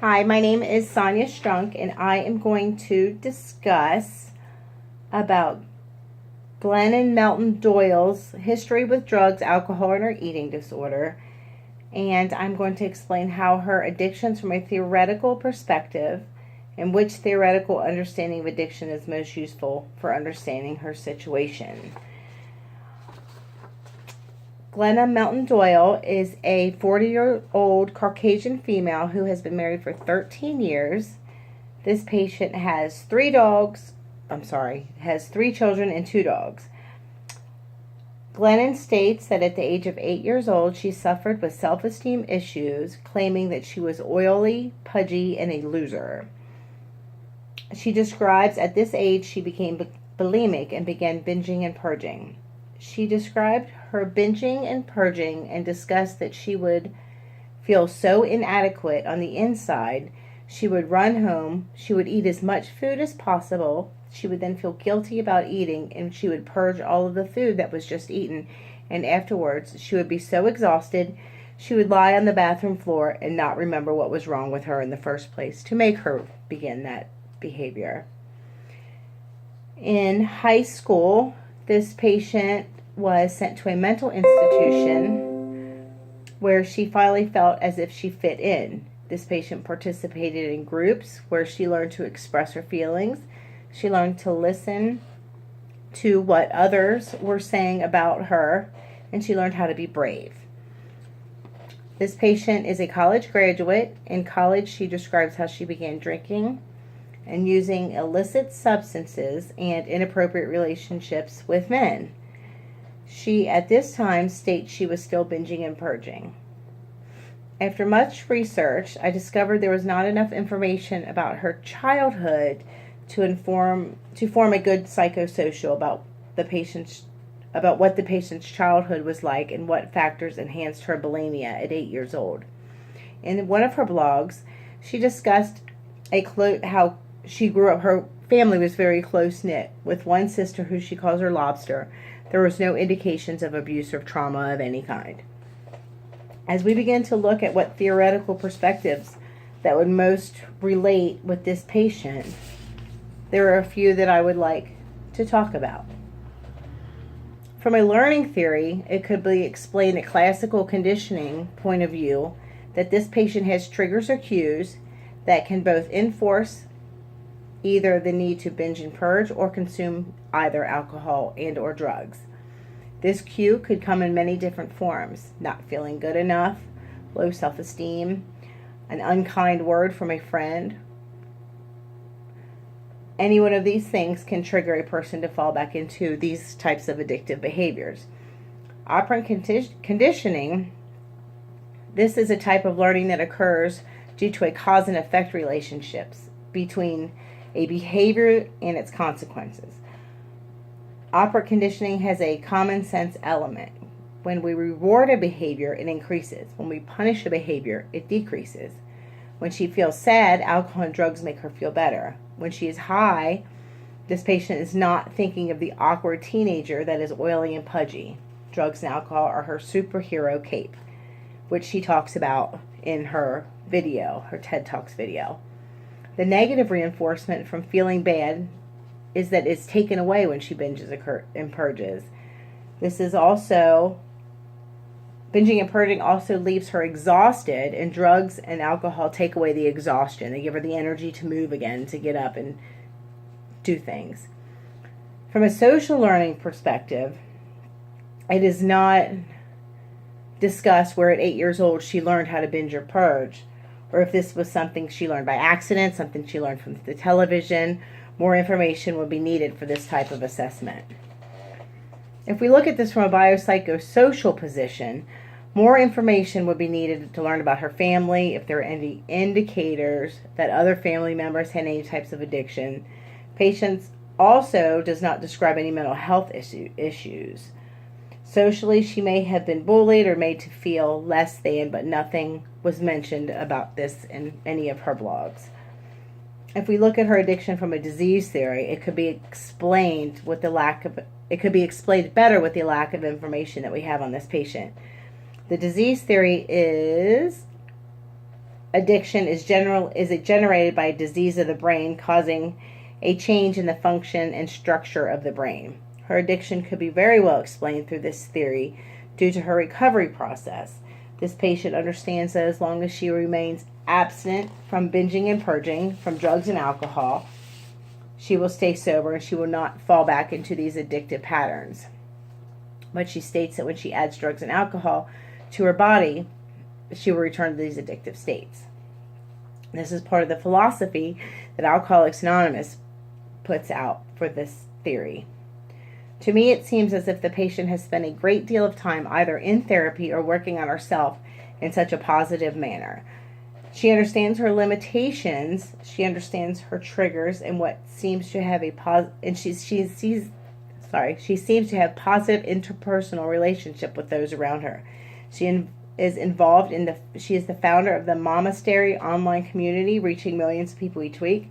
Hi, my name is Sonia Strunk, and I am going to discuss about Glennon Melton Doyle's history with drugs, alcohol, and her eating disorder. And I'm going to explain how her addictions from a theoretical perspective and which theoretical understanding of addiction is most useful for understanding her situation. Glenna Melton Doyle is a 40-year-old Caucasian female who has been married for 13 years. This patient has three children and two dogs. Glennon states that at the age of 8 years old, she suffered with self-esteem issues, claiming that she was oily, pudgy, and a loser. She describes at this age she became bulimic and began binging and purging. She described her binging and purging and discussed that she would feel so inadequate on the inside, she would run home, she would eat as much food as possible, she would then feel guilty about eating, and she would purge all of the food that was just eaten, and afterwards she would be so exhausted, she would lie on the bathroom floor and not remember what was wrong with her in the first place to make her begin that behavior. In high school, this patient was sent to a mental institution where she finally felt as if she fit in. This patient participated in groups where she learned to express her feelings. She learned to listen to what others were saying about her, and she learned how to be brave. This patient is a college graduate. In college, she describes how she began drinking and using illicit substances and inappropriate relationships with men. She, at this time, states she was still binging and purging. After much research, I discovered there was not enough information about her childhood to form a good psychosocial about what the patient's childhood was like and what factors enhanced her bulimia at 8 years old. In one of her blogs, she discussed how she grew up. Her family was very close-knit, with one sister who she calls her Lobster. There was no indications of abuse or trauma of any kind. As we begin to look at what theoretical perspectives that would most relate with this patient, there are a few that I would like to talk about. From a learning theory, it could be explained at classical conditioning point of view that this patient has triggers or cues that can both enforce either the need to binge and purge or consume either alcohol and or drugs. This cue could come in many different forms: not feeling good enough, low self-esteem, an unkind word from a friend. Any one of these things can trigger a person to fall back into these types of addictive behaviors. Operant conditioning, this is a type of learning that occurs due to a cause and effect relationships between a behavior and its consequences. Operant conditioning has a common sense element. When we reward a behavior, it increases. When we punish a behavior, it decreases. When she feels sad, alcohol and drugs make her feel better. When she is high, this patient is not thinking of the awkward teenager that is oily and pudgy. Drugs and alcohol are her superhero cape, which she talks about in her video, her TED Talks video. The negative reinforcement from feeling bad is that it's taken away when she binges and purges. Binging and purging also leaves her exhausted, and drugs and alcohol take away the exhaustion. They give her the energy to move again, to get up and do things. From a social learning perspective, it is not discussed where at 8 years old she learned how to binge or purge, or if this was something she learned by accident, something she learned from the television. More information would be needed for this type of assessment. If we look at this from a biopsychosocial position, more information would be needed to learn about her family, if there are any indicators that other family members had any types of addiction. Patients also does not describe any mental health issues. Socially, she may have been bullied or made to feel less than, but nothing was mentioned about this in any of her blogs. If we look at her addiction from a disease theory, it could be explained better with the lack of information that we have on this patient. The disease theory is addiction is it generated by a disease of the brain causing a change in the function and structure of the brain. Her addiction could be very well explained through this theory due to her recovery process. This patient understands that as long as she remains abstinent from binging and purging from drugs and alcohol, she will stay sober and she will not fall back into these addictive patterns. But she states that when she adds drugs and alcohol to her body, she will return to these addictive states. This is part of the philosophy that Alcoholics Anonymous puts out for this theory. To me, it seems as if the patient has spent a great deal of time either in therapy or working on herself in such a positive manner. She understands her limitations, she understands her triggers, and what seems to have she seems to have positive interpersonal relationship with those around her. She is involved she is the founder of the Monastery online community, reaching millions of people each week.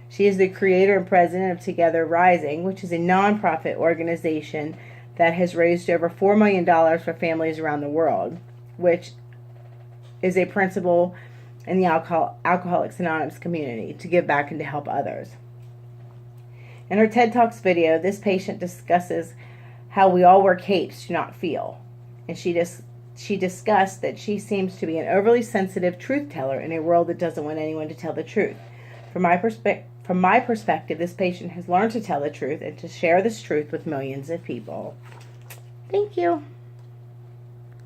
She is the creator and president of Together Rising, which is a nonprofit organization that has raised over $4 million for families around the world, which is a principle in the Alcoholics Anonymous community to give back and to help others. In her TED Talks video, this patient discusses how we all wear capes to not feel. And she discussed that she seems to be an overly sensitive truth teller in a world that doesn't want anyone to tell the truth. From my perspective, this patient has learned to tell the truth and to share this truth with millions of people. Thank you.